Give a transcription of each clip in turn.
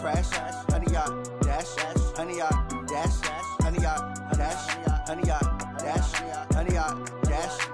crash, honey yacht, dash, honey yacht, dash, honey yacht, dash, honey yacht, dash, honey yacht, dash.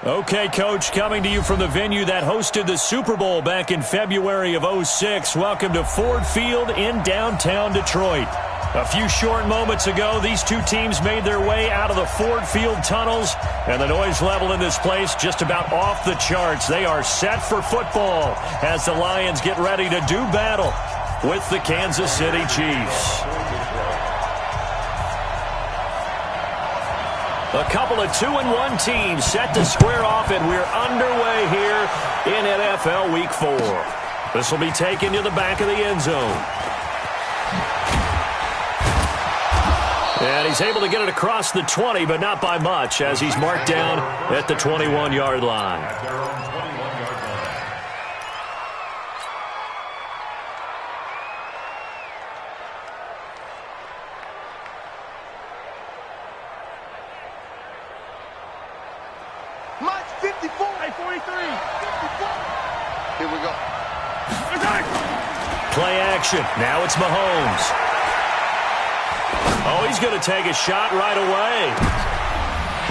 Okay, Coach, coming to you from the venue that hosted the Super Bowl back in February of '06. Welcome to Ford Field in downtown Detroit. A few short moments ago, these two teams made their way out of the Ford Field tunnels, and the noise level in this place just about off the charts. They are set for football as the Lions get ready to do battle with the Kansas City Chiefs. A couple of 2-1 teams set to square off, and we're underway here in NFL Week 4. This will be taken to the back of the end zone. And he's able to get it across the 20, but not by much, as he's marked down at the 21-yard line. March 54. Hey, 43. 54. Here we go. Play action. Now it's Mahomes. Oh, he's going to take a shot right away.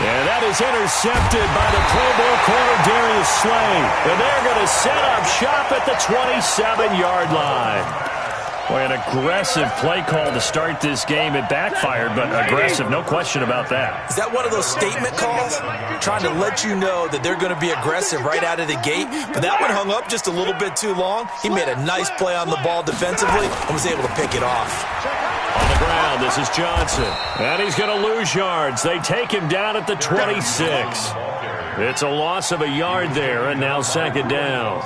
And that is intercepted by the Pro Bowl corner, Darius Slay. And they're going to set up shop at the 27-yard line. Boy, an aggressive play call to start this game. It backfired, but aggressive, no question about that. Is that one of those statement calls? Trying to let you know that they're going to be aggressive right out of the gate. But that one hung up just a little bit too long. He made a nice play on the ball defensively and was able to pick it off. On the ground, this is Johnson. And he's going to lose yards. They take him down at the 26. It's a loss of a yard there, and now second down.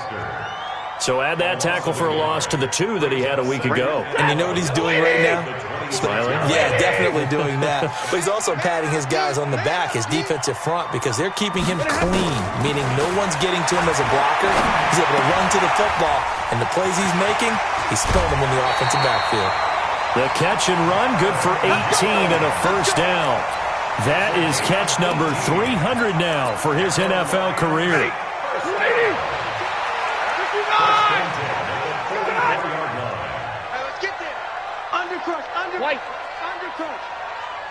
So add that tackle for a loss to the 2 that he had a week ago. And you know what he's doing right now? Smiling? Yeah, definitely doing that. But he's also patting his guys on the back, his defensive front, because they're keeping him clean, meaning no one's getting to him as a blocker. He's able to run to the football, and the plays he's making, he's throwing them in the offensive backfield. The catch and run, good for 18 and a first down. That is catch number 300 now for his NFL career. White. Undercrush.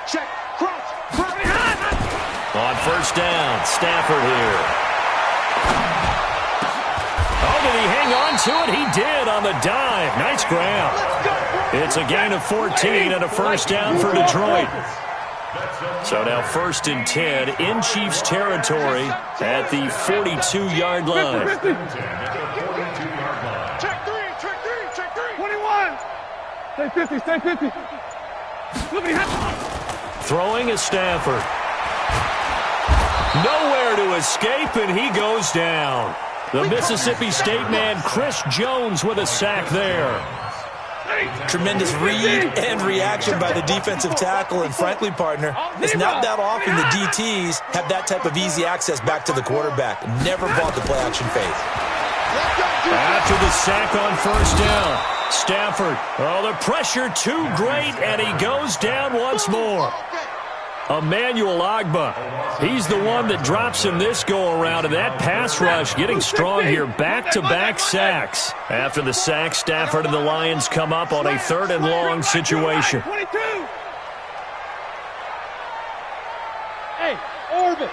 Check. Cross. On first down, Stafford here. Oh, did he hang on to it? He did on the dive. Nice grab. It's a gain of 14 and a first down for Detroit. So now 1st and 10 in Chiefs territory at the 42-yard line. Check 3. 21. Stay 50. Throwing is Stafford. Nowhere to escape, and he goes down. The Mississippi State man, Chris Jones, with a sack there. Tremendous read and reaction by the defensive tackle, and frankly, partner, it's not that often the DTs have that type of easy access back to the quarterback. Never bought the play-action fake. After the sack on first down, Stafford, oh, the pressure too great, and he goes down once more. Emmanuel Ogbah, he's the one that drops him this go-around, and that pass rush getting strong here. Back-to-back sacks. After the sack, Stafford and the Lions come up on a 3rd and long situation. 22. Hey, orbit.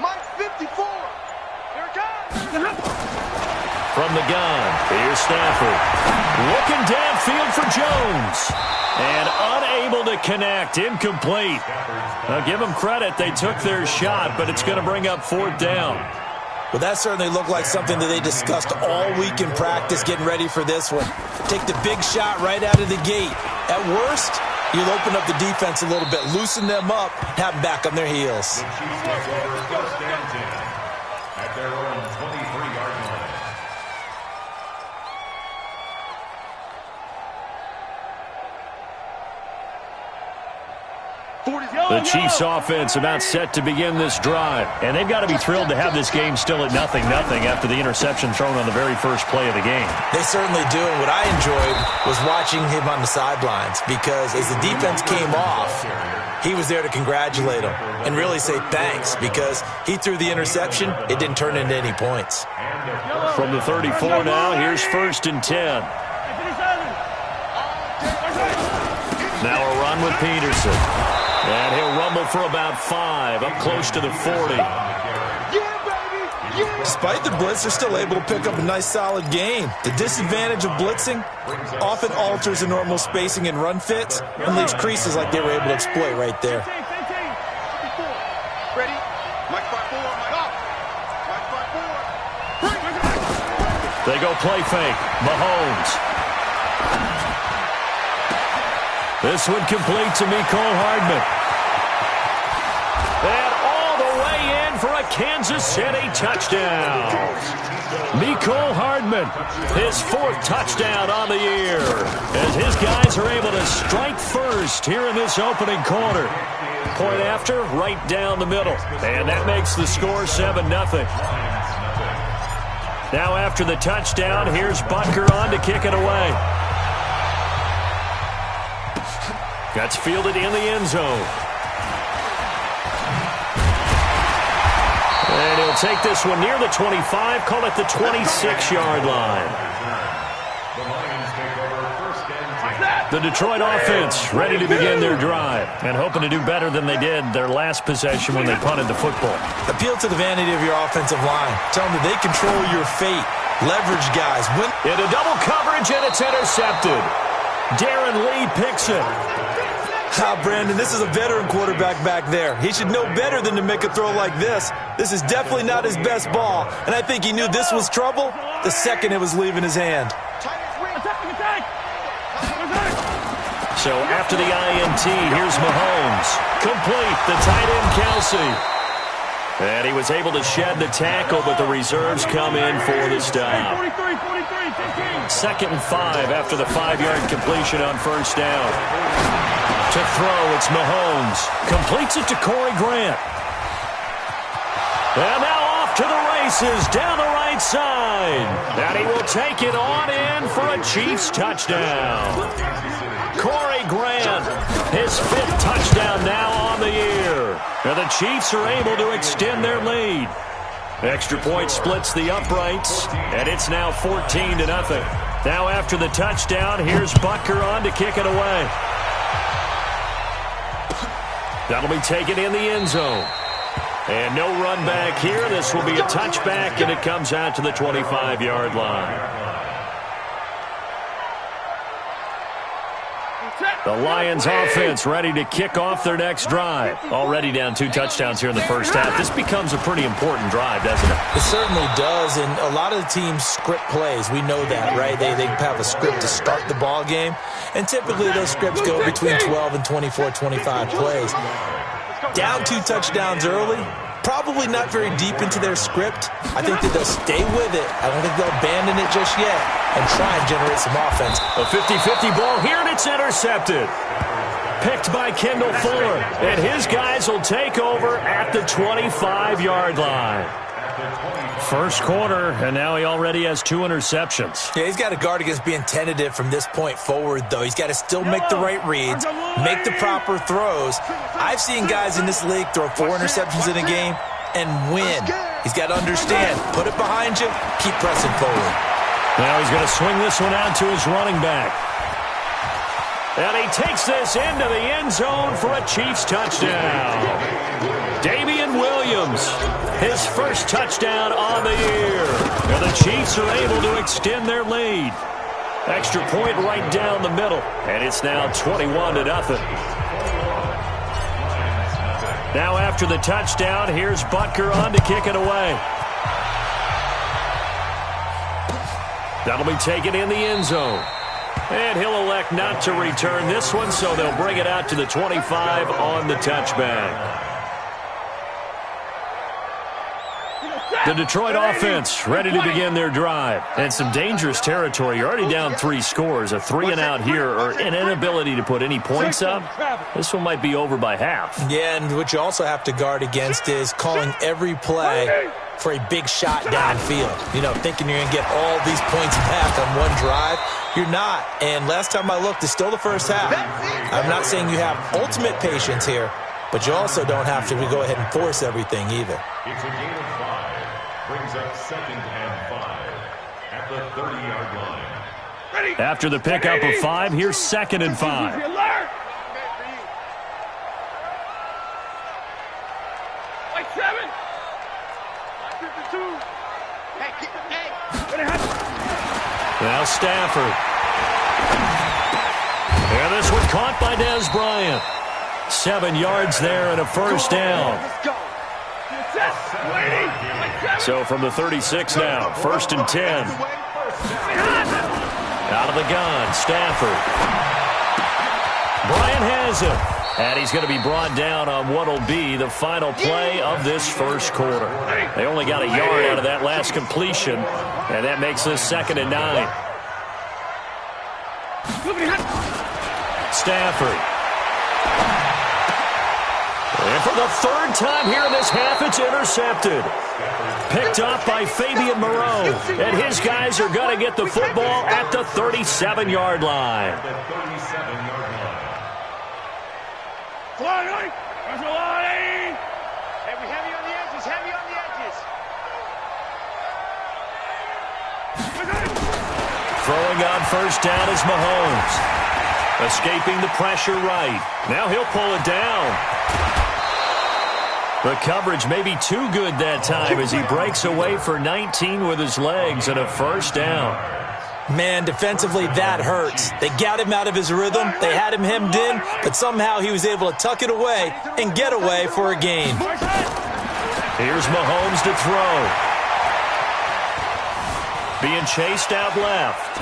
Mike 54. Here it comes. From the gun, here's Stafford. Looking downfield for Jones. And unable to connect. Incomplete. Now, give them credit. They took their shot, but it's going to bring up 4th down. Well, that certainly looked like something that they discussed all week in practice getting ready for this one. Take the big shot right out of the gate. At worst, you'll open up the defense a little bit, loosen them up, have them back on their heels. At their own 23-yard line. The Chiefs offense about set to begin this drive. And they've got to be thrilled to have this game still at 0-0 after the interception thrown on the very first play of the game. They certainly do. And what I enjoyed was watching him on the sidelines, because as the defense came off, he was there to congratulate him and really say thanks because he threw the interception. It didn't turn into any points. From the 34 now, here's 1st and 10. Now a run with Peterson. And he'll rumble for about 5, up close to the 40. Despite the blitz, they're still able to pick up a nice, solid gain. The disadvantage of blitzing often alters the normal spacing and run fits and leaves creases like they were able to exploit right there. Ready? Mike 5-4, They go play fake. Mahomes. This one complete to Mecole Hardman. And all the way in for a Kansas City touchdown. Mecole Hardman, his 4th touchdown on the year, as his guys are able to strike first here in this opening quarter. Point after, right down the middle. And that makes the score 7-0. Now after the touchdown, here's Butker on to kick it away. That's fielded in the end zone. And he'll take this one near the 25, call it the 26-yard line. The Detroit offense ready to begin their drive and hoping to do better than they did their last possession when they punted the football. Appeal to the vanity of your offensive line. Tell them that they control your fate. Leverage guys. Win. Into double coverage, and it's intercepted. Darren Lee picks it. Brandon, this is a veteran quarterback back there. He should know better than to make a throw like this. This is definitely not his best ball, and I think he knew this was trouble the second it was leaving his hand. So after the INT, here's Mahomes. Complete, the tight end Kelsey. And he was able to shed the tackle, but the reserves come in for the stop. 2nd and 5 after the 5-yard completion on 1st down. To throw, it's Mahomes. Completes it to Corey Grant. And now off to the races down the right side. And he will take it on in for a Chiefs touchdown. Corey Grant, his 5th touchdown now on the year. And the Chiefs are able to extend their lead. Extra point splits the uprights, and it's now 14-0. Now after the touchdown, here's Butker on to kick it away. That'll be taken in the end zone. And no run back here. This will be a touchback, and it comes out to the 25-yard line. The Lions offense ready to kick off their next drive. Already down 2 touchdowns here in the first half. This becomes a pretty important drive, doesn't it? It certainly does, and a lot of the teams script plays. We know that, right? They have a script to start the ball game, and typically those scripts go between 12 and 24, 25 plays. Down 2 touchdowns early, probably not very deep into their script. I think that they'll stay with it. I don't think they'll abandon it just yet and try and generate some offense. A 50-50 ball here, and it's intercepted. Picked by Kendall Fuller, and his guys will take over at the 25-yard line. First quarter, and now he already has 2 interceptions. Yeah, he's got to guard against being tentative from this point forward, though. He's got to still make the right reads, make the proper throws. I've seen guys in this league throw 4 interceptions in a game and win. He's got to understand, put it behind you, keep pressing forward. Now he's going to swing this one out to his running back. And he takes this into the end zone for a Chiefs touchdown. Damian Williams, his 1st touchdown on the year. And the Chiefs are able to extend their lead. Extra point right down the middle. And it's now 21-0. Now after the touchdown, here's Butker on to kick it away. That'll be taken in the end zone. And he'll elect not to return this one, so they'll bring it out to the 25 on the touchback. The Detroit offense ready to begin their drive. And some dangerous territory. You're already down 3 scores. A 3-and-out here, or an inability to put any points up. This one might be over by half. Yeah, and what you also have to guard against is calling every play for a big shot downfield. You know, thinking you're going to get all these points back on one drive. You're not. And last time I looked, it's still the first half. I'm not saying you have ultimate patience here, but you also don't have to go ahead and force everything either. It's a gain of 5. Brings up 2nd and 5 at the 30-yard line. After the pickup of 5, here's 2nd and 5. Now Stafford. And this one caught by Dez Bryant. 7 yards there and a first down. So from the 36 now, 1st and 10. Out of the gun, Stafford. Bryant has it. And he's going to be brought down on what will be the final play of this first quarter. They only got a yard out of that last completion, and that makes this 2nd and 9. Stafford. And for the 3rd time here in this half, it's intercepted. Picked off by Fabian Moreau. And his guys are going to get the football at the 37-yard line. Throwing on first down is Mahomes. Escaping the pressure right. Now he'll pull it down. The coverage may be too good that time as he breaks away for 19 with his legs and a first down. Man, defensively, that hurts. They got him out of his rhythm. They had him hemmed in, but somehow he was able to tuck it away and get away for a gain. Here's Mahomes to throw. Being chased out left.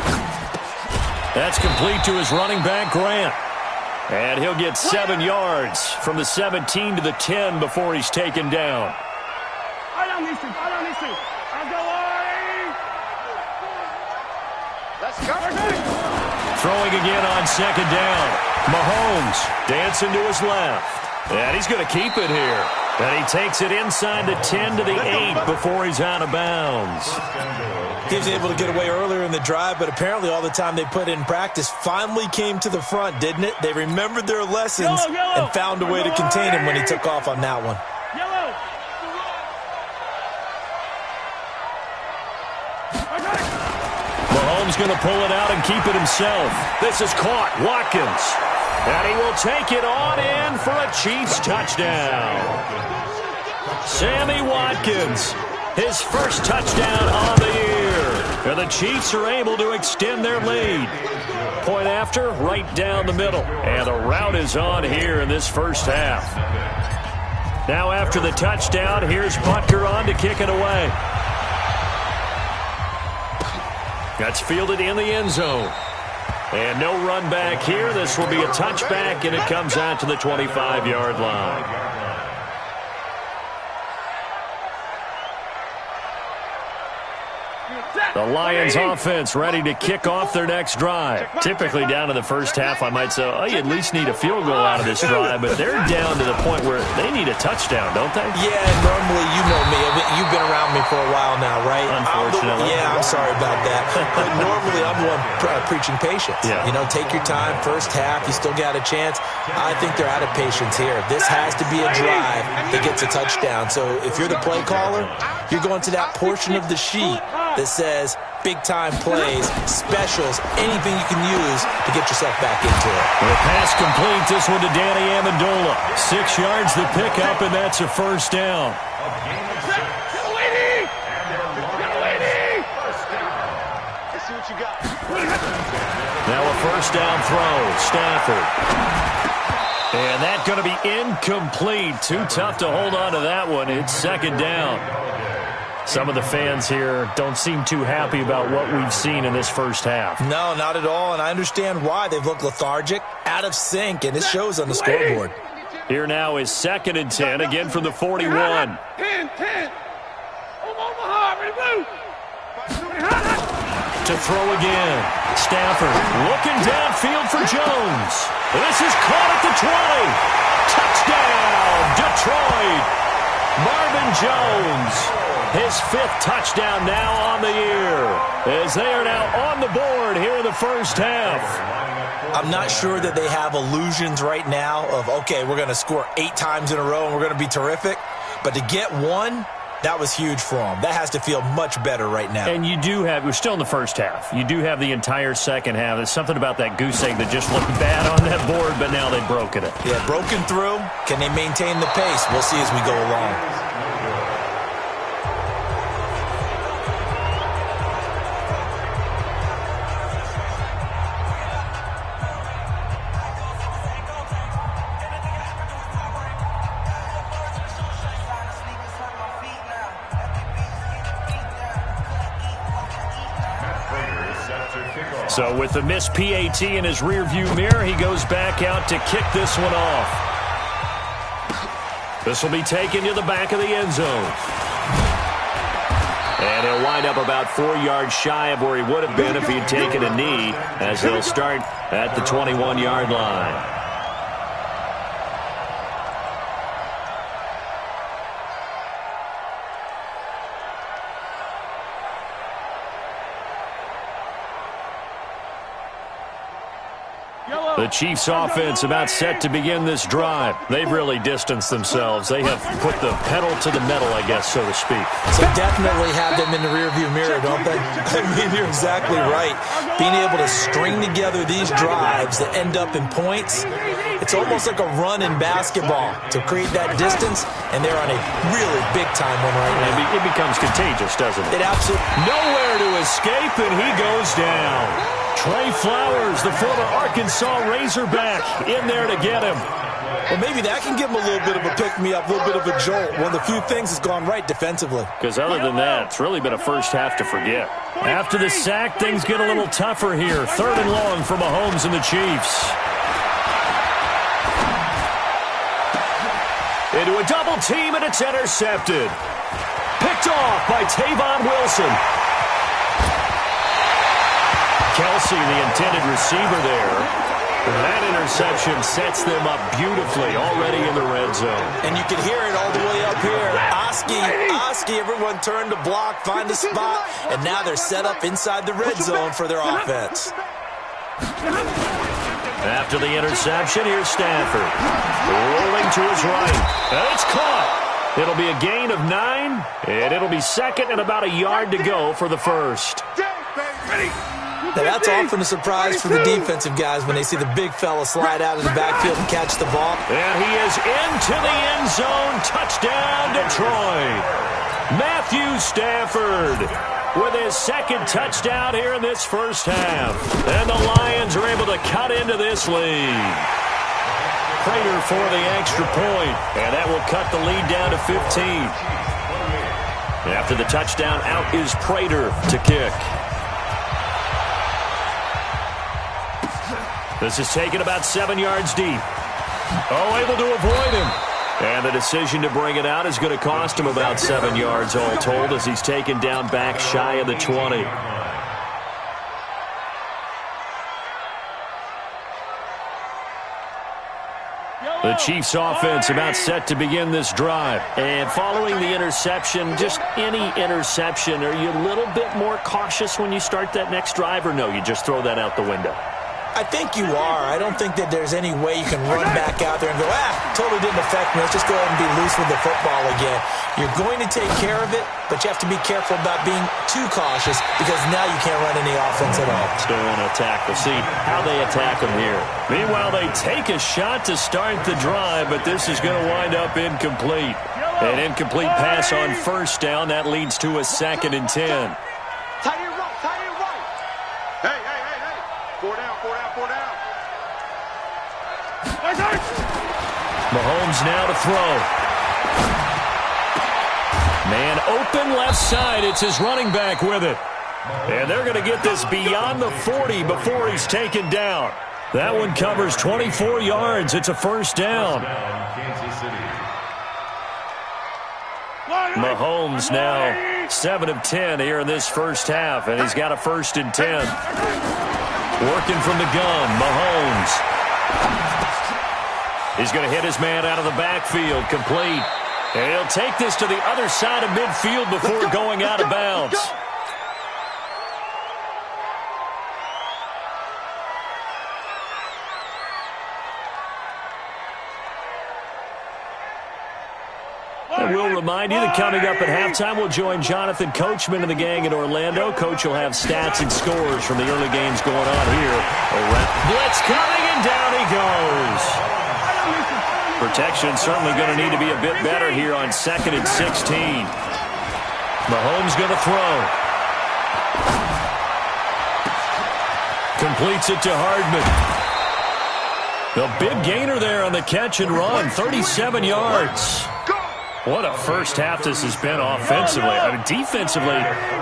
That's complete to his running back, Grant. And he'll get 7 yards from the 17 to the 10 before he's taken down. Throwing again on 2nd down. Mahomes dancing to his left. And he's going to keep it here. And he takes it inside the 10 to the 8 before he's out of bounds. He was able to get away earlier in the drive, but apparently all the time they put in practice finally came to the front, didn't it? They remembered their lessons and found a way to contain him when he took off on that one. Mahomes going to pull it out and keep it himself. This is caught. Watkins. And he will take it on in for a Chiefs touchdown. Sammy Watkins, his first touchdown on the year. And the Chiefs are able to extend their lead. Point after, right down the middle. And the route is on here in this first half. Now after the touchdown, here's Butker on to kick it away. That's fielded in the end zone. And no run back here. This will be a touchback, and it comes out to the 25-yard line. The Lions offense ready to kick off their next drive. Typically down to the first half, I might say, oh, you at least need a field goal out of this drive, but they're down to the point where they need a touchdown, don't they? Yeah, normally, you know me. You've been around me for a while now, right? Unfortunately. I'm sorry about that. But normally, I'm the one preaching patience. Yeah. You know, take your time. First half, you still got a chance. I think they're out of patience here. This has to be a drive that gets a touchdown. So if you're the play caller, you're going to that portion of the sheet that says big-time plays, specials, anything you can use to get yourself back into it. The pass complete. This one to Danny Amendola. 6 yards the pickup, and that's a first down. Now a first down throw. Stafford. And that's going to be incomplete. Too tough to hold on to that one. It's 2nd down. Some of the fans here don't seem too happy about what we've seen in this first half. No, not at all, and I understand why. They've looked lethargic, out of sync, and it shows on the scoreboard. Here now is 2nd and 10, again from the 41. 10. Omaha, ready to move. To throw again. Stafford looking downfield for Jones. This is caught at the 20. Touchdown, Detroit. Marvin Jones. His 5th touchdown now on the year, as they are now on the board here in the first half. I'm not sure that they have illusions right now of, okay, we're going to score 8 times in a row and we're going to be terrific. But to get one, that was huge for them. That has to feel much better right now. And you do have, we're still in the first half. You do have the entire second half. There's something about that goose egg that just looked bad on that board, but now they've broken it. Yeah, broken through. Can they maintain the pace? We'll see as we go along. So with the missed PAT in his rearview mirror, he goes back out to kick this one off. This will be taken to the back of the end zone. And he'll wind up about 4 yards shy of where he would have been if he had taken a knee, as they'll start at the 21-yard line. The Chiefs offense about set to begin this drive. They've really distanced themselves. They have put the pedal to the metal, I guess, so to speak. So definitely have them in the rearview mirror, don't they? I mean, you're exactly right. Being able to string together these drives that end up in points, it's almost like a run in basketball to create that distance, and they're on a really big-time one right now. It becomes contagious, doesn't it? It absolutely. Nowhere to escape, and he goes down. Trey Flowers, the former Arkansas Razorback, in there to get him. Well, maybe that can give him a little bit of a pick-me-up, a little bit of a jolt. One of the few things that's gone right defensively. Because other than that, it's really been a first half to forget. After the sack, things get a little tougher here. 3rd and long for Mahomes and the Chiefs. Into a double team, and it's intercepted. Picked off by Tavon Wilson. Kelsey, the intended receiver there. That interception sets them up beautifully already in the red zone. And you can hear it all the way up here. Oski, everyone turned to block, find a spot, and now they're set up inside the red zone for their offense. After the interception, here's Stafford. Rolling to his right. And it's caught. It'll be a gain of 9, and it'll be 2nd and about a yard to go for the first. Now, that's often a surprise for the defensive guys when they see the big fella slide out of the backfield and catch the ball. And he is into the end zone. Touchdown, Detroit. Matthew Stafford with his 2nd touchdown here in this first half. And the Lions are able to cut into this lead. Prater for the extra point, and that will cut the lead down to 15. After the touchdown, out is Prater to kick. This is taken about 7 yards deep. Oh, able to avoid him. And the decision to bring it out is going to cost him about 7 yards all told, as he's taken down back shy of the 20. The Chiefs offense about set to begin this drive. And following the interception, just any interception, are you a little bit more cautious when you start that next drive, or no, you just throw that out the window? I think you are. I don't think that there's any way you can run back out there and go, totally didn't affect me. Let's just go ahead and be loose with the football again. You're going to take care of it, but you have to be careful about being too cautious because now you can't run any offense at all. Still want to attack. We'll see how they attack them here. Meanwhile, they take a shot to start the drive, but this is going to wind up incomplete. An incomplete pass on first down. That leads to a 2nd and 10. Tight end right. Hey. 4 down. Mahomes now to throw. Man open left side. It's his running back with it. And they're going to get this beyond the 40 before he's taken down. That one covers 24 yards. It's a first down. Mahomes now 7 of 10 here in this first half, and he's got a 1st and 10. Working from the gun, Mahomes. He's going to hit his man out of the backfield, complete. And he'll take this to the other side of midfield before going out of bounds. And we'll remind you that coming up at halftime, we'll join Jonathan Coachman and the gang in Orlando. Coach will have stats and scores from the early games going on here. Blitz coming, and down he goes. Protection certainly going to need to be a bit better here on 2nd and 16. Mahomes going to throw. Completes it to Hardman. The big gainer there on the catch and run, 37 yards. What a first half this has been offensively. I mean, defensively,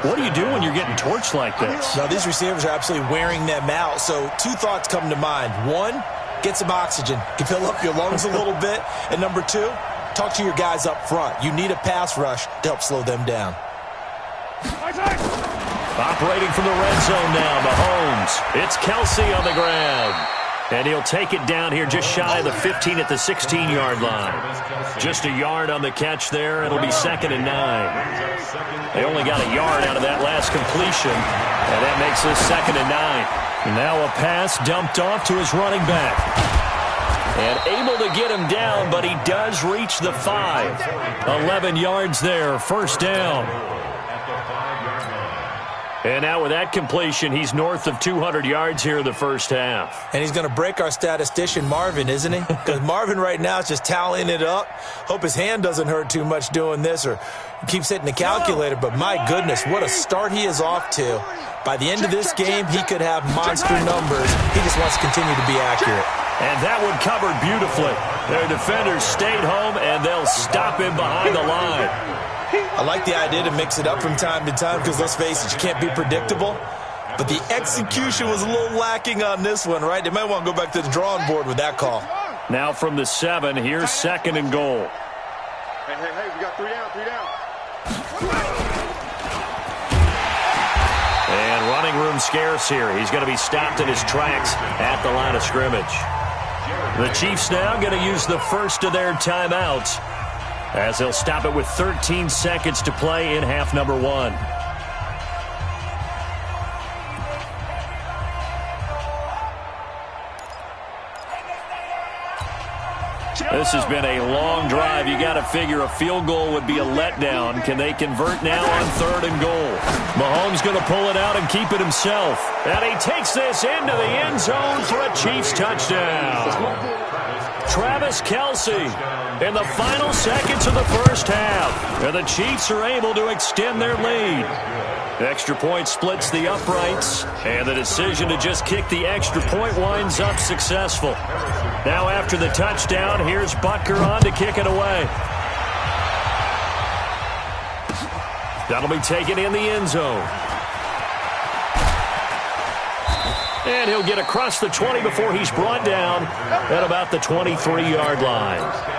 what do you do when you're getting torched like this? Now, these receivers are absolutely wearing them out. So 2 thoughts come to mind. 1, get some oxygen. You can fill up your lungs a little bit. And number 2, talk to your guys up front. You need a pass rush to help slow them down. Operating from the red zone now, Mahomes. It's Kelsey on the ground. And he'll take it down here just shy of the 15 at the 16-yard line. Just a yard on the catch there. It'll be 2nd and 9. They only got a yard out of that last completion, and that makes this 2nd and 9. Now a pass dumped off to his running back. And able to get him down, but he does reach the 5. 11 yards there, first down. And now with that completion, he's north of 200 yards here in the first half. And he's going to break our statistician, Marvin, isn't he? Because Marvin right now is just tallying it up. Hope his hand doesn't hurt too much doing this or keeps hitting the calculator. But my goodness, what a start he is off to. By the end of this game, he could have monster numbers. He just wants to continue to be accurate. And that one covered beautifully. Their defenders stayed home, and they'll stop him behind the line. I like the idea to mix it up from time to time because, let's face it, you can't be predictable. But the execution was a little lacking on this one, right? They might want to go back to the drawing board with that call. Now from the 7, here's 2nd and goal. Hey, we got 3 down. And running room scarce here. He's going to be stopped in his tracks at the line of scrimmage. The Chiefs now going to use the first of their timeouts, as they'll stop it with 13 seconds to play in half number 1. This has been a long drive. You got to figure a field goal would be a letdown. Can they convert now on 3rd and goal? Mahomes going to pull it out and keep it himself. And he takes this into the end zone for a Chiefs touchdown. Travis Kelce in the final seconds of the first half. And the Chiefs are able to extend their lead. The extra point splits the uprights, and the decision to just kick the extra point winds up successful. Now after the touchdown, here's Butker on to kick it away. That'll be taken in the end zone. And he'll get across the 20 before he's brought down at about the 23-yard line.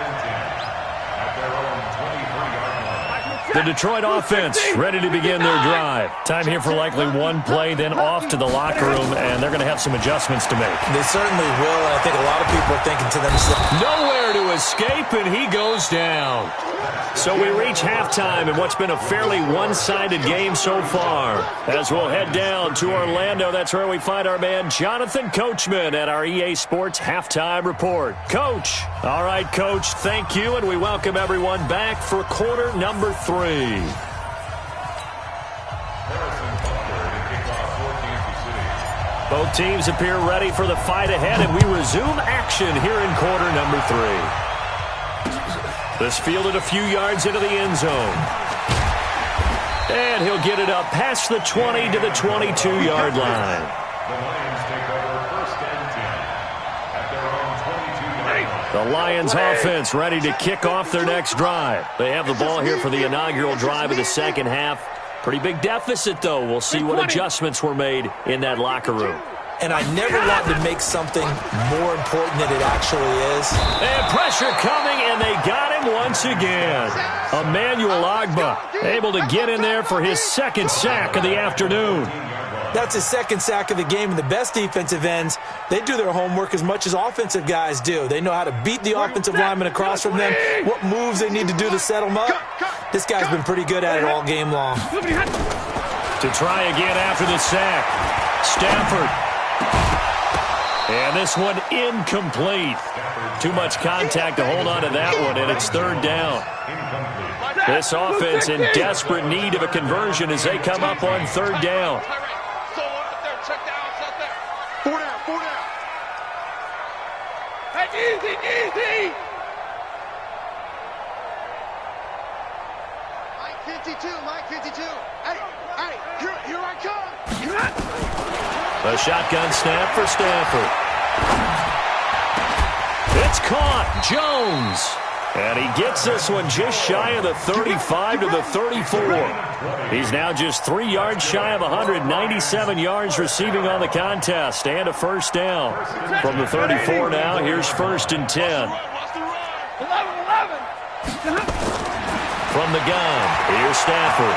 The Detroit offense ready to begin their drive. Time here for likely one play, then off to the locker room, and they're going to have some adjustments to make. They certainly will, and I think a lot of people are thinking to themselves, nowhere to escape, and he goes down. So we reach halftime in what's been a fairly one-sided game so far. As we'll head down to Orlando, that's where we find our man Jonathan Coachman at our EA Sports Halftime Report. Coach. All right, Coach, thank you, and we welcome everyone back for quarter number 3. Both teams appear ready for the fight ahead, and we resume action here in quarter number 3. This fielded a few yards into the end zone. And he'll get it up past the 20 to the 22-yard line. The Lions take over 1st and 10 at their own 22. The Lions offense ready to kick off their next drive. They have the ball here for the inaugural drive of the second half. Pretty big deficit, though. We'll see what adjustments were made in that locker room. and I never want to make something more important than it actually is. And pressure coming, and they got him once again. Emmanuel Ogbah able to get in there for his second sack of the afternoon. That's his second sack of the game, and the best defensive ends, they do their homework as much as offensive guys do. They know how to beat the offensive lineman across from them, what moves they need to do to set them up. This guy's been pretty good at it all game long. To try again after the sack, Stafford. And this one incomplete. Too much contact to hold on to that one, and it's third down. This offense in desperate need of a conversion as they come up on third down. Four down. Hey, easy. Mike 52. Hey, here I come. A shotgun snap for Stafford. It's caught. Jones. And he gets this one just shy of the 35 to the 34. He's now just 3 yards shy of 197 yards receiving on the contest. And a first down. From the 34 now, here's 1st and 10. From the gun, here's Stafford.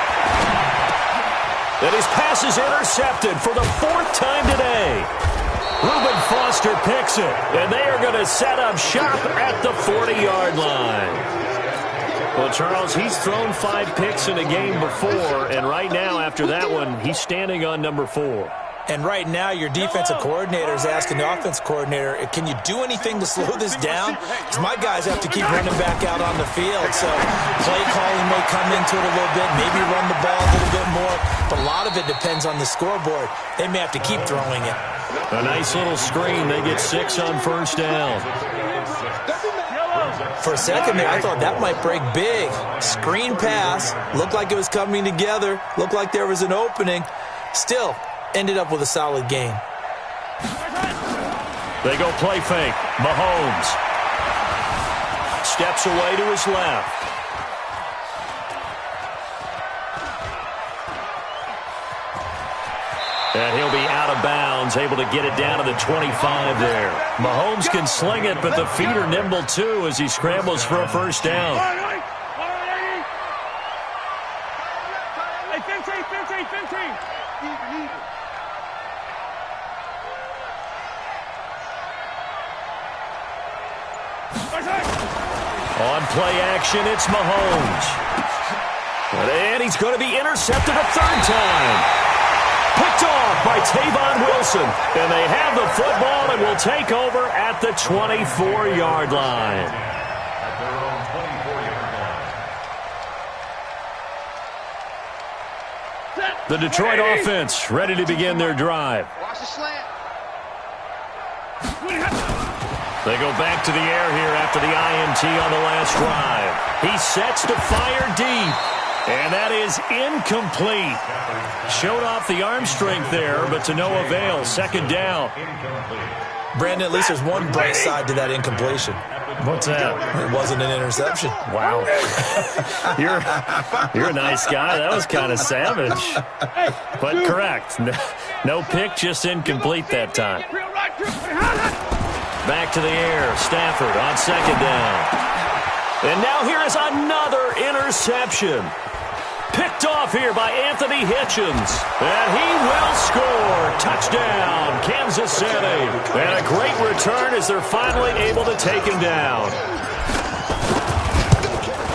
And his pass is intercepted for the 4th time today. Reuben Foster picks it, and they are going to set up shop at the 40-yard line. Well, Charles, he's thrown 5 picks in a game before, and right now, after that one, he's standing on number 4. And right now, your defensive coordinator is asking the offense coordinator, can you do anything to slow this down? Because my guys have to keep running back out on the field. So play calling may come into it a little bit, maybe run the ball a little bit more. But a lot of it depends on the scoreboard. They may have to keep throwing it. A nice little screen. They get 6 on first down. For a second there, I thought that might break big. Screen pass. Looked like it was coming together. Looked like there was an opening. Still, ended up with a solid game. They go play fake. Mahomes steps away to his left. And he'll be out of bounds, able to get it down to the 25 there. Mahomes can sling it, but the feet are nimble too as he scrambles for a first down. On play action, it's Mahomes. And he's going to be intercepted a 3rd time. Picked off by Tavon Wilson. And they have the football and will take over at the 24-yard line. The Detroit offense ready to begin their drive. Watch the slant. They go back to the air here after the INT on the last drive. He sets to fire deep. And that is incomplete. Showed off the arm strength there, but to no avail. 2nd down. Brandon, at least there's one bright side to that incompletion. What's that? It wasn't an interception. Wow. You're a nice guy. That was kind of savage. But correct. No pick, just incomplete that time. Back to the air. Stafford on 2nd down. And now here is another interception. Picked off here by Anthony Hitchens. And he will score. Touchdown, Kansas City. And a great return as they're finally able to take him down.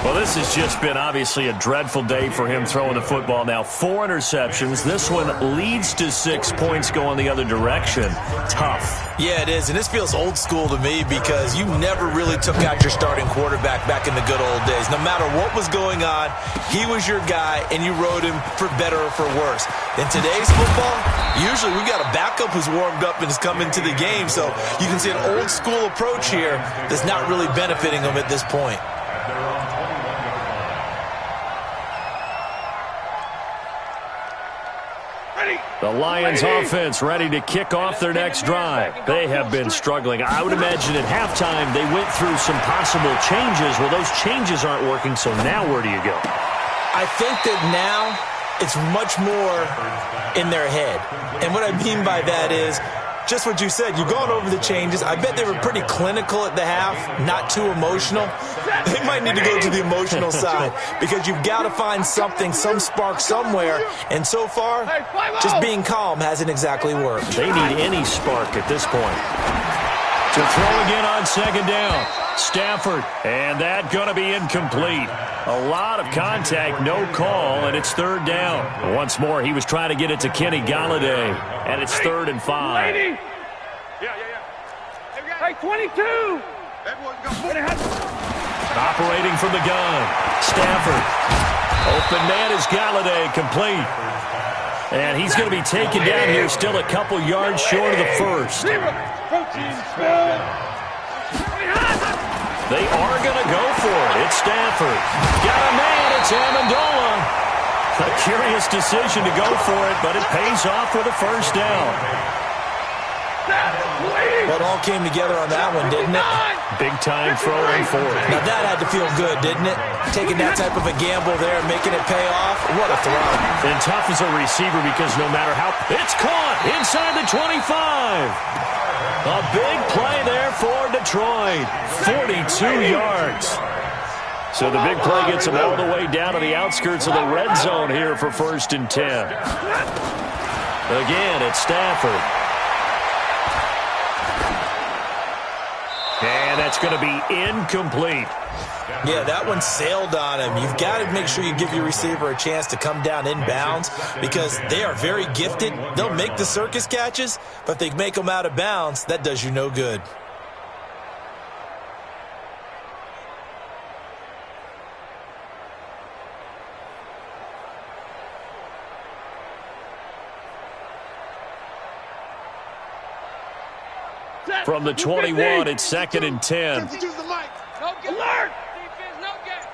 Well, this has just been obviously a dreadful day for him throwing the football. Now 4 interceptions. This one leads to 6 points going the other direction. Tough. Yeah, it is, and this feels old school to me because you never really took out your starting quarterback back in the good old days. No matter what was going on, he was your guy, and you rode him for better or for worse. In today's football, usually we got a backup who's warmed up and has come into the game, so you can see an old school approach here that's not really benefiting them at this point. The Lions offense ready to kick off their next drive. They have been struggling. I would imagine at halftime they went through some possible changes. Well, those changes aren't working, so now where do you go? I think that now it's much more in their head. And what I mean by that is just what you said. You've gone over the changes. I bet they were pretty clinical at the half, not too emotional. They might need to go to the emotional side because you've got to find something, some spark somewhere. And so far, just being calm hasn't exactly worked. They need any spark at this point. To throw again on second down. Stafford, and that going to be incomplete. A lot of contact, no call, and it's third down. Once more, he was trying to get it to Kenny Galladay, and it's 3rd and 5. Hey, 22! Operating from the gun. Stafford. Open man is Galladay, complete. And he's going to be taken down here, still a couple yards short of the first. They are going to go for it. It's Stafford. Got a man. It's Amendola. A curious decision to go for it, but it pays off with a first down. Well, it all came together on that one, didn't it? Big-time throw and forward. Now, that had to feel good, didn't it? Taking that type of a gamble there, making it pay off. What a throw. And tough as a receiver because no matter how... It's caught inside the 25. A big play there for Detroit. 42 yards. So the big play gets them all the way down to the outskirts of the red zone here for 1st and 10. Again, it's Stafford. And that's going to be incomplete. Yeah, that one sailed on him. You've got to make sure you give your receiver a chance to come down inbounds because they are very gifted. They'll make the circus catches, but if they make them out of bounds, that does you no good. From the 21, it's 2nd and 10. Alert! Defense, no game.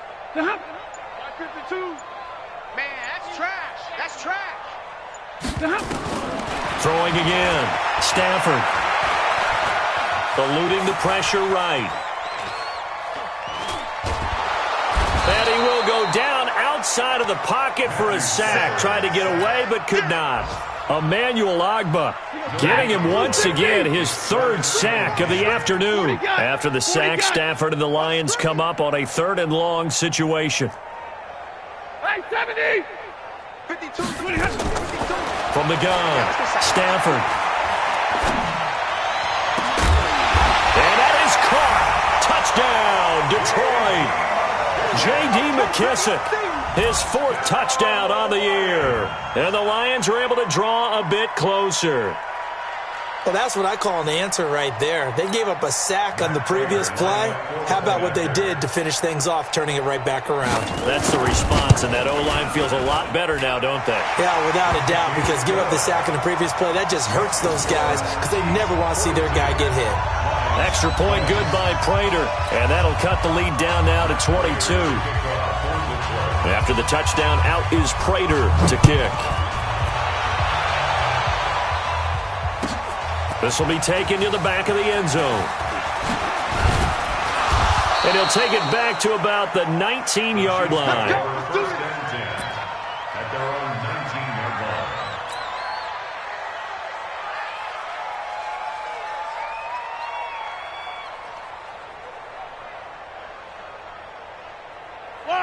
52. Man, that's trash. That's trash. Throwing again. Stafford. Eluding the pressure right. And he will go down outside of the pocket for a sack. Tried to get away, but could not. Emmanuel Ogbah getting him once again his 3rd sack of the afternoon. After the sack, Stafford and the Lions come up on a 3rd and long situation. Hey, 70! 52, 52. From the gun, Stafford. And that is caught. Touchdown, Detroit. J.D. McKissick. His 4th touchdown on the year. And the Lions are able to draw a bit closer. Well, that's what I call an answer right there. They gave up a sack on the previous play. How about what they did to finish things off, turning it right back around? That's the response, and that O-line feels a lot better now, don't they? Yeah, without a doubt, because give up the sack in the previous play, that just hurts those guys because they never want to see their guy get hit. Extra point good by Prater, and that'll cut the lead down now to 22. After the touchdown, out is Prater to kick. This will be taken to the back of the end zone. And he'll take it back to about the 19-yard line. At their own 19-yard line.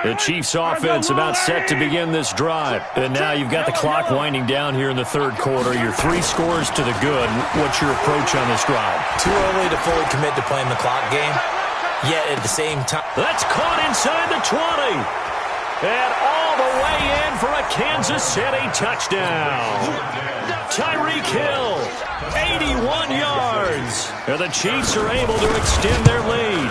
The Chiefs offense about set to begin this drive. And now you've got the clock winding down here in the 3rd quarter. You're 3 scores to the good. What's your approach on this drive? Too early to fully commit to playing the clock game. Yet at the same time. That's caught inside the 20. And all the way in for a Kansas City touchdown. Tyreek Hill, 81 yards. And the Chiefs are able to extend their lead.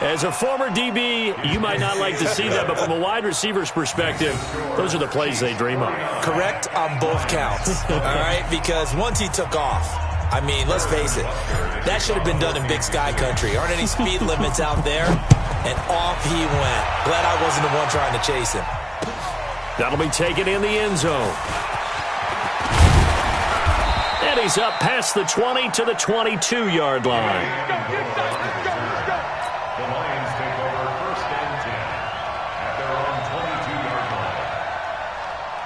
As a former DB, you might not like to see that, but from a wide receiver's perspective, those are the plays they dream of. Correct on both counts, all right? Because once he took off, I mean, let's face it, that should have been done in Big Sky Country. Aren't any speed limits out there? And off he went. Glad I wasn't the one trying to chase him. That'll be taken in the end zone. And he's up past the 20 to the 22-yard line. The Lions take over 1st and 10 at their own 22-yard line.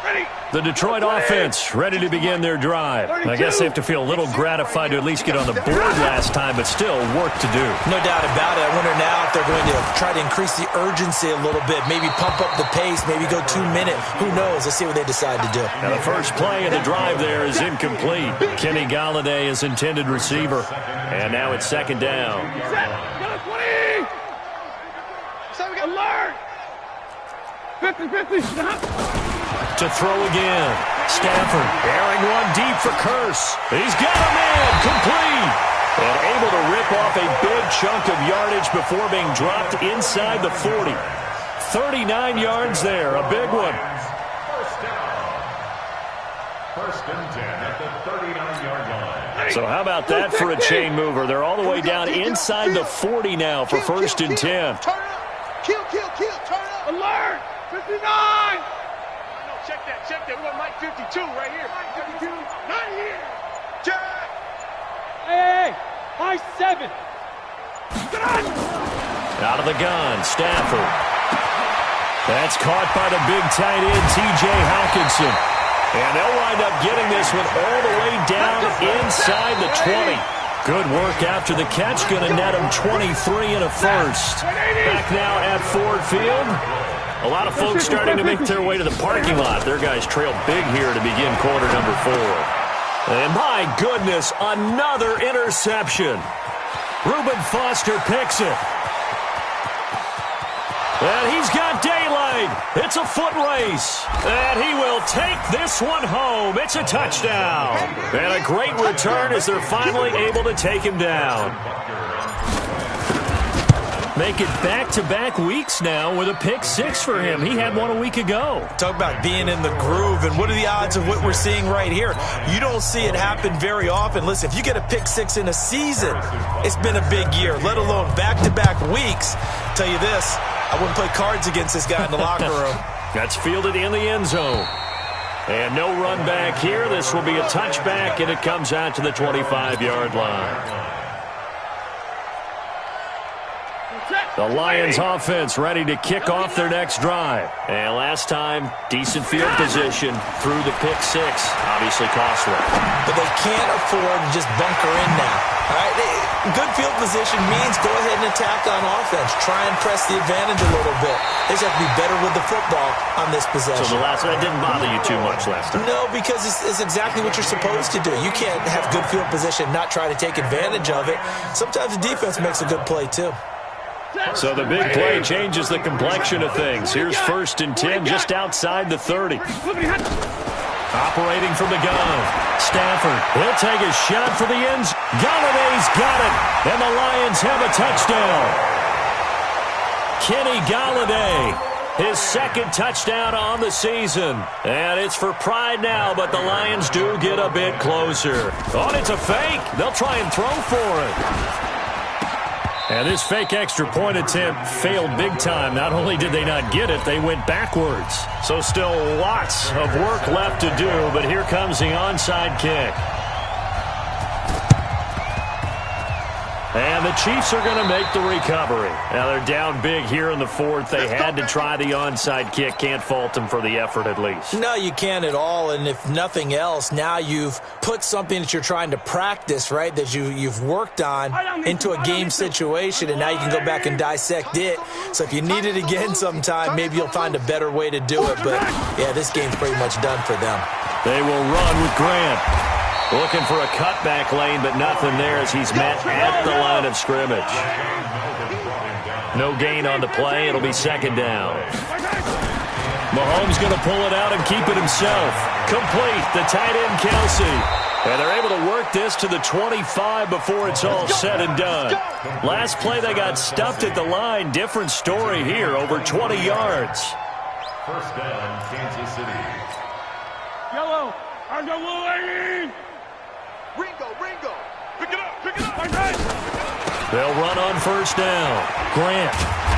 Ready? The Detroit offense ready to begin their drive. I guess they have to feel a little gratified to at least get on the board last time, but still work to do. No doubt about it. I wonder now if they're going to try to increase the urgency a little bit, maybe pump up the pace, maybe go 2 minute. Who knows? Let's see what they decide to do. Now the first play of the drive there is incomplete. Kenny Galladay is intended receiver. And now it's second down. Set. Go 20. Alert. 50-50. Stop. To throw again. Stafford airing one deep for Curse. He's got a man complete. And able to rip off a big chunk of yardage before being dropped inside the 40. 39 yards there, a big one. First down. First and 10 at the 39-yard line. So how about that for a chain mover? They're all the way down inside the 40 now for first and 10. Turn up. Kill. Turn up. Alert. 59. Check that. We got Mike 52 right here. Mike 52. Not here. Jack. Hey. Mike 7. Get on. Out of the gun, Stafford. That's caught by the big tight end, T.J. Hawkinson. And they'll wind up getting this one all the way down inside the 20. Good work after the catch. Going to net him 23 and a first. Back now at Ford Field. A lot of folks starting to make their way to the parking lot. Their guys trail big here to begin quarter number 4. And my goodness, another interception. Reuben Foster picks it. And he's got daylight. It's a foot race. And he will take this one home. It's a touchdown. And a great return as they're finally able to take him down. Make it back-to-back weeks now with a pick 6 for him. He had one a week ago. Talk about being in the groove, and what are the odds of what we're seeing right here? You don't see it happen very often. Listen, if you get a pick 6 in a season, it's been a big year, let alone back-to-back weeks. Tell you this, I wouldn't play cards against this guy in the locker room. That's fielded in the end zone. And no run back here. This will be a touchback, and it comes out to the 25-yard line. The Lions offense ready to kick off their next drive. And last time, decent field position through the pick 6. Obviously costly. But they can't afford to just bunker in now. All right? Good field position means go ahead and attack on offense. Try and press the advantage a little bit. They just have to be better with the football on this possession. So the last one didn't bother you too much last time? No, because it's exactly what you're supposed to do. You can't have good field position and not try to take advantage of it. Sometimes the defense makes a good play, too. So the big play changes the complexion of things. Here's first and 10 just outside the 30. Operating from the gun. Stafford will take a shot for the ends. Galladay's got it. And the Lions have a touchdown. Kenny Galladay, his second touchdown on the season. And it's for pride now, but the Lions do get a bit closer. Oh, it's a fake. They'll try and throw for it. And this fake extra point attempt failed big time. Not only did they not get it, they went backwards. So still lots of work left to do, but here comes the onside kick. And the Chiefs are going to make the recovery. Now they're down big here in the 4th. They had to try the onside kick. Can't fault them for the effort at least. No, you can't at all. And if nothing else, now you've put something that you're trying to practice, right, that you've worked on into a game situation, and now you can go back and dissect it. So if you need it again sometime, maybe you'll find a better way to do it. But, yeah, this game's pretty much done for them. They will run with Grant. Looking for a cutback lane, but nothing there as he's met at the line of scrimmage. No gain on the play. It'll be second down. Mahomes going to pull it out and keep it himself. Complete. The tight end, Kelsey. And they're able to work this to the 25 before it's all said and done. Last play, they got stuffed at the line. Different story here, over 20 yards. First down, Kansas City. Yellow. I got Wolverine. Ringo. Pick it up. They'll run on first down. Grant.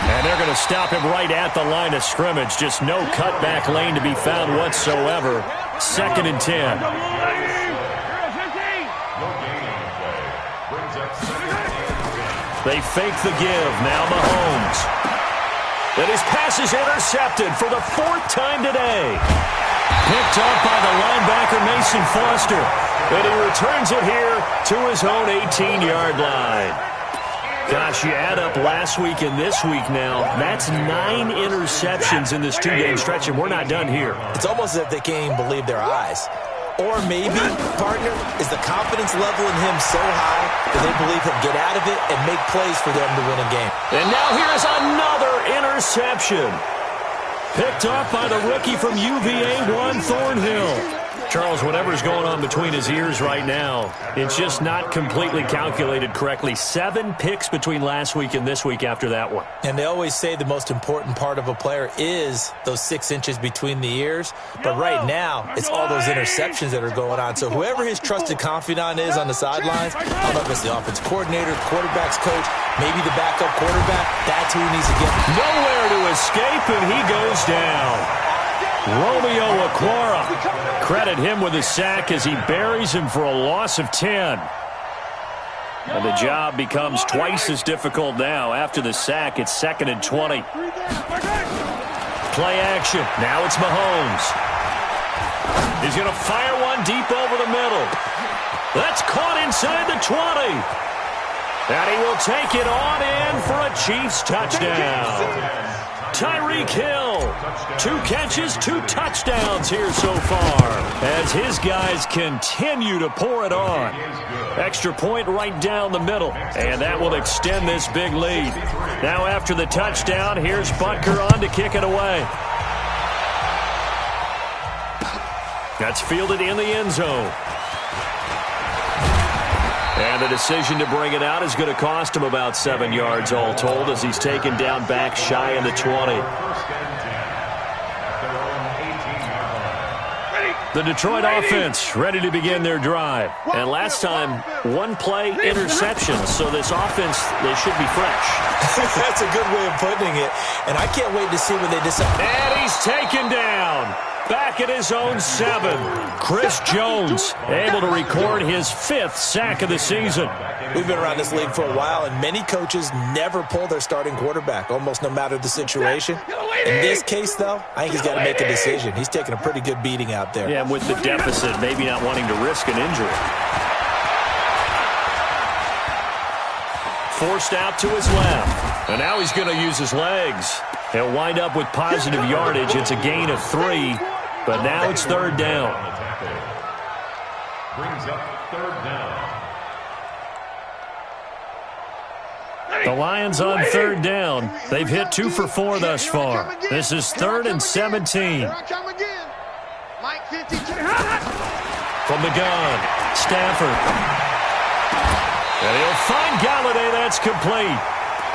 And they're going to stop him right at the line of scrimmage. Just no cutback lane to be found whatsoever. Second and 10. They fake the give. Now Mahomes. And his pass is intercepted for the 4th time today. Picked up by the linebacker, Mason Foster. And he returns it here to his own 18-yard line. Gosh, you add up last week and this week now, that's 9 interceptions in this 2-game stretch, and we're not done here. It's almost as if they can't even believe their eyes. Or maybe, partner, is the confidence level in him so high that they believe he'll get out of it and make plays for them to win a game. And now here's another interception. Picked up by the rookie from UVA, Juan Thornhill. Charles, whatever's going on between his ears right now, it's just not completely calculated correctly. 7 picks between last week and this week after that one. And they always say the most important part of a player is those 6 inches between the ears. But right now, it's all those interceptions that are going on. So whoever his trusted confidant is on the sidelines, I don't know if it's the offensive coordinator, quarterback's coach, maybe the backup quarterback, that's who he needs to get. Nowhere to escape, and he goes down. Romeo Okwara. Credit him with a sack as he buries him for a loss of 10. And the job becomes twice as difficult now. After the sack, it's 2nd and 20. Play action. Now it's Mahomes. He's going to fire one deep over the middle. That's caught inside the 20. And he will take it on in for a Chiefs touchdown. Tyreek Hill, 2 catches, 2 touchdowns here so far as his guys continue to pour it on. Extra point right down the middle, and that will extend this big lead. Now after the touchdown, here's Butker on to kick it away. That's fielded in the end zone. And the decision to bring it out is going to cost him about 7 yards all told as he's taken down back shy of the 20. The Detroit offense ready to begin their drive. And last time, 1 play interception. So this offense, they should be fresh. That's a good way of putting it. And I can't wait to see when they decide. And he's taken down. Back at his own 7. Chris Jones able to record his 5th sack of the season. We've been around this league for a while, and many coaches never pull their starting quarterback, almost no matter the situation. In this case, though, I think he's got to make a decision. He's taking a pretty good beating out there. Yeah, and with the deficit, maybe not wanting to risk an injury. Forced out to his left. And now he's going to use his legs. He'll wind up with positive yardage. It's a gain of 3, but now it's 3rd down. Brings up 3rd down. The Lions on 3rd down. They've hit 2 for 4 thus far. This is 3rd and 17. From the gun, Stafford. And he'll find Galladay. That's complete.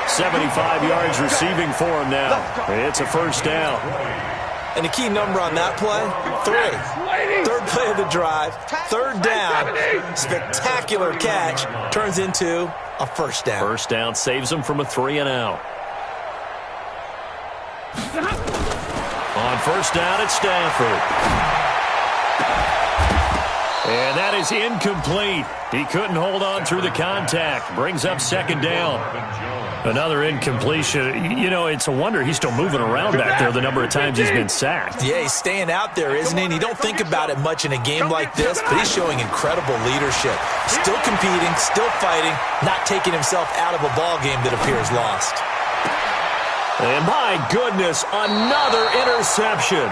75 yards receiving for him now. It's a 1st down. And the key number on that play, 3. 3rd play of the drive, 3rd down, spectacular catch, turns into a 1st down. 1st down saves him from a 3-and-out. On 1st down, it's Stafford. And that is incomplete. He couldn't hold on through the contact. Brings up 2nd down. Another incompletion. You know, it's a wonder he's still moving around back there the number of times he's been sacked. Yeah, he's staying out there, isn't he? And you don't think about it much in a game like this, but he's showing incredible leadership. Still competing, still fighting, not taking himself out of a ball game that appears lost. And my goodness, another interception.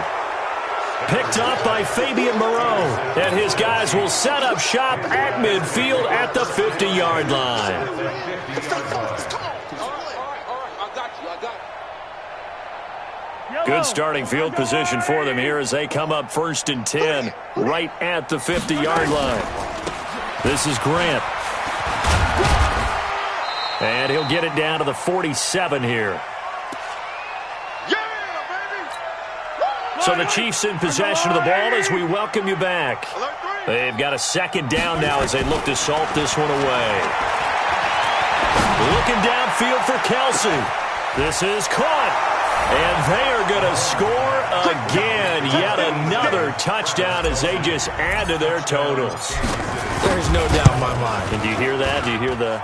Picked up by Fabian Moreau. And his guys will set up shop at midfield at the 50-yard line. Good starting field position for them here as they come up 1st and 10 right at the 50-yard line. This is Grant. And he'll get it down to the 47 here. So the Chiefs in possession of the ball as we welcome you back. They've got a 2nd down now as they look to salt this one away. Looking downfield for Kelsey. This is caught. And they are going to score again. Yet another touchdown as they just add to their totals. There's no doubt in my mind. And do you hear that? Do you hear the...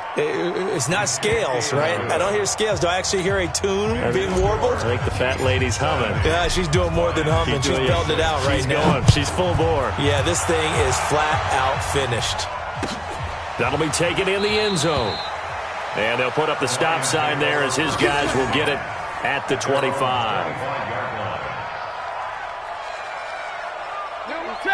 It's not scales, right? I don't hear scales. Do I actually hear a tune being warbled? I think the fat lady's humming. Yeah, she's doing more than humming. She's belting it out right now. She's full bore. Yeah, this thing is flat out finished. That'll be taken in the end zone. And they'll put up the stop sign there as his guys will get it at the 25.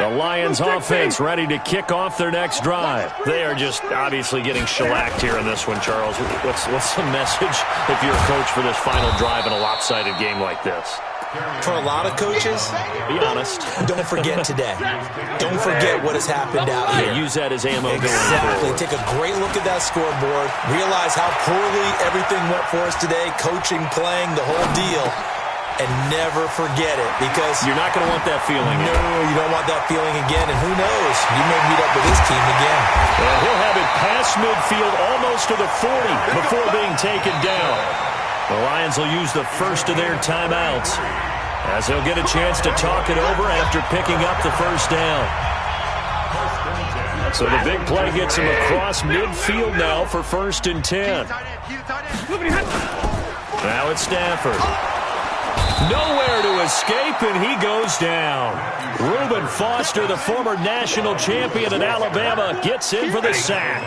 The Lions offense ready to kick off their next drive. They are just obviously getting shellacked here in this one, Charles. What's the message if you're a coach for this final drive in a lopsided game like this? For a lot of coaches, be honest, don't forget today. Don't forget what has happened out here. Use that as ammo exactly. going forward. Take a great look at that scoreboard. Realize how poorly everything went for us today. Coaching, playing, the whole deal. And never forget it, because you're not going to want that feeling. No, you don't want that feeling again. And who knows? You may meet up with this team again. And he'll have it past midfield, almost to the 40, before being taken down. The Lions will use the first of their timeouts, as they'll get a chance to talk it over after picking up the first down. So the big play gets him across midfield now for 1st and 10. Now it's Stafford. Nowhere to escape, and he goes down. Reuben Foster, the former national champion at Alabama, gets in for the sack.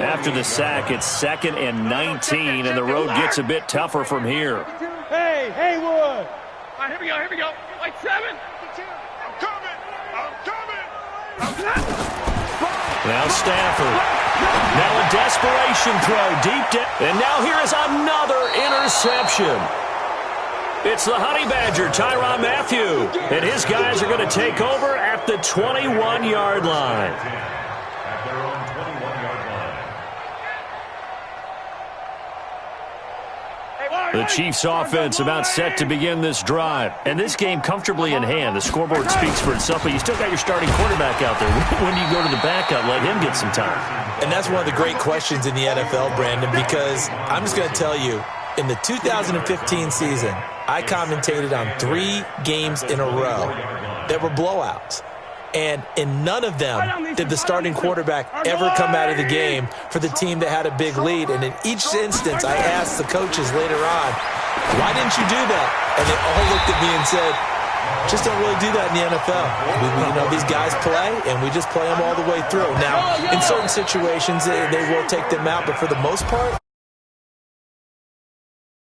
After the sack, it's 2nd and 19, and the road gets a bit tougher from here. Hey, Haywood. All right, here we go. Like 7. I'm coming. Now Stafford. Now a desperation throw deep down. And now here is another interception. It's the Honey Badger, Tyrann Mathieu, and his guys are going to take over at the 21-yard line. At their own 21-yard line. The Chiefs' offense about set to begin this drive. And this game comfortably in hand. The scoreboard speaks for itself, but you still got your starting quarterback out there. When do you go to the backup, let him get some time? And that's one of the great questions in the NFL, Brandon, because I'm just going to tell you, in the 2015 season, I commentated on 3 games in a row that were blowouts. And in none of them did the starting quarterback ever come out of the game for the team that had a big lead. And in each instance, I asked the coaches later on, why didn't you do that? And they all looked at me and said, just don't really do that in the NFL. These guys play, and we just play them all the way through. Now, in certain situations, they will take them out, but for the most part,